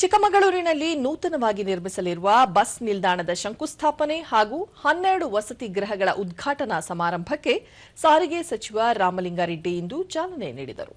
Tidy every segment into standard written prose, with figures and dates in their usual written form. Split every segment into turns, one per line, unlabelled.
ಚಿಕ್ಕಮಗಳೂರಿನಲ್ಲಿ ನೂತನವಾಗಿ ನಿರ್ಮಿಸಲಿರುವ ಬಸ್ ನಿಲ್ದಾಣದ ಶಂಕುಸ್ಥಾಪನೆ ಹಾಗೂ 12 ವಸತಿ ಗೃಹಗಳ ಉದ್ಘಾಟನಾ ಸಮಾರಂಭಕ್ಕೆ ಸಾರಿಗೆ ಸಚಿವ ರಾಮಲಿಂಗಾರೆಡ್ಡಿ ಇಂದು ಚಾಲನೆ ನೀಡಿದರು.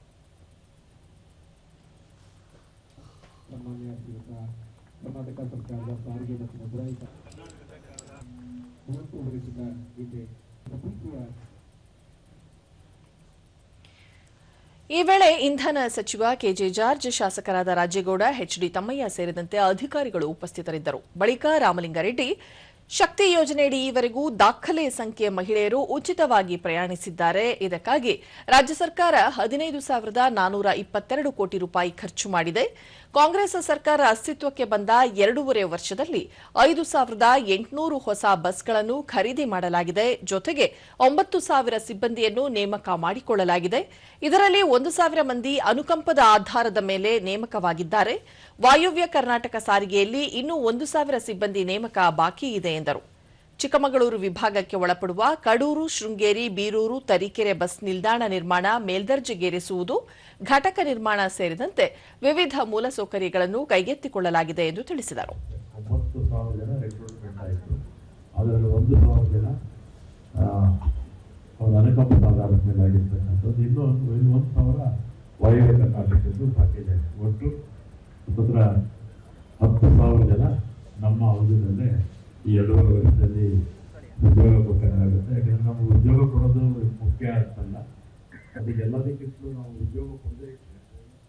ಈ ವೇಳೆ ಇಂಧನ ಸಚಿವ ಕೆಜೆ ಜಾರ್ಜ್, ಶಾಸಕರಾದ ರಾಜೇಗೌಡ, ಎಚ್ಡಿ ತಮ್ಮಯ್ಯ ಸೇರಿದಂತೆ ಅಧಿಕಾರಿಗಳು ಉಪಸ್ಥಿತರಿದ್ದರು. ಬಳಿಕ ರಾಮಲಿಂಗಾರೆಡ್ಡಿ, ಶಕ್ತಿ ಯೋಜನೆಯಡಿ ಈವರೆಗೂ ದಾಖಲೆ ಸಂಖ್ಯೆಯ ಮಹಿಳೆಯರು ಉಚಿತವಾಗಿ ಪ್ರಯಾಣಿಸಿದ್ದಾರೆ. ಇದಕ್ಕಾಗಿ ರಾಜ್ಯ ಸರ್ಕಾರ 15,422 ಕೋಟಿ ರೂಪಾಯಿ ಖರ್ಚು ಮಾಡಿದೆ. ಕಾಂಗ್ರೆಸ್ ಸರ್ಕಾರ ಅಸ್ತಿತ್ವಕ್ಕೆ ಬಂದ 2.5 ವರ್ಷದಲ್ಲಿ 5,800 ಹೊಸ ಬಸ್ಗಳನ್ನು ಖರೀದಿ ಮಾಡಲಾಗಿದೆ. ಜೊತೆಗೆ 9,000 ಸಿಬ್ಬಂದಿಯನ್ನು ನೇಮಕ ಮಾಡಿಕೊಳ್ಳಲಾಗಿದೆ. ಇದರಲ್ಲಿ 1,000 ಮಂದಿ ಅನುಕಂಪದ ಆಧಾರದ ಮೇಲೆ ನೇಮಕವಾಗಿದ್ದಾರೆ. ವಾಯುವ್ಯ ಕರ್ನಾಟಕ ಸಾರಿಗೆಯಲ್ಲಿ ಇನ್ನೂ 1,000 ಸಿಬ್ಬಂದಿ ನೇಮಕ ಬಾಕಿ ಇದೆ ಎಂದರು. ಚಿಕ್ಕಮಗಳೂರು ವಿಭಾಗಕ್ಕೆ ಒಳಪಡುವ ಕಡೂರು, ಶೃಂಗೇರಿ, ಬೀರೂರು, ತರೀಕೆರೆ ಬಸ್ ನಿಲ್ದಾಣ ನಿರ್ಮಾಣ ಮೇಲ್ದರ್ಜೆಗೇರಿಸುವುದು, ಘಟಕ ನಿರ್ಮಾಣ ಸೇರಿದಂತೆ ವಿವಿಧ ಮೂಲಸೌಕರ್ಯಗಳನ್ನು ಕೈಗೆತ್ತಿಕೊಳ್ಳಲಾಗಿದೆ ಎಂದು ತಿಳಿಸಿದರು.
9,000 ಜನ ರಿಕ್ರೂಟ್ಮೆಂಟ್ ಆಯಿತು. ಅದರಲ್ಲಿ 1,000 ಜನ ಅನುಕಂಪದ ಆಧಾರದ ಮೇಲೆ ಆಗಿರ್ತಕ್ಕಂಥದ್ದು. ಇನ್ನೂ 1,000 ವಾಯುವ್ಯ ಕರ್ನಾಟಕದ್ದು ಪ್ಯಾಕೇಜ್ ಆಗಿದೆ. ಒಟ್ಟು 10,000 ಜನ ನಮ್ಮ ಅವಧಿಯಲ್ಲೇ ಈ 2.5 ವರ್ಷದಲ್ಲಿ ಉದ್ಯೋಗ ಕೊಟ್ಟಂಗಾಗುತ್ತೆ. ಯಾಕಂದರೆ ನಮಗೆ ಉದ್ಯೋಗ ಕೊಡೋದು ಮುಖ್ಯ ಅಂತಲ್ಲ, ಅದಕ್ಕೆಲ್ಲದಕ್ಕಿಂತಲೂ ನಾವು ಉದ್ಯೋಗ ಕೊಡದೆ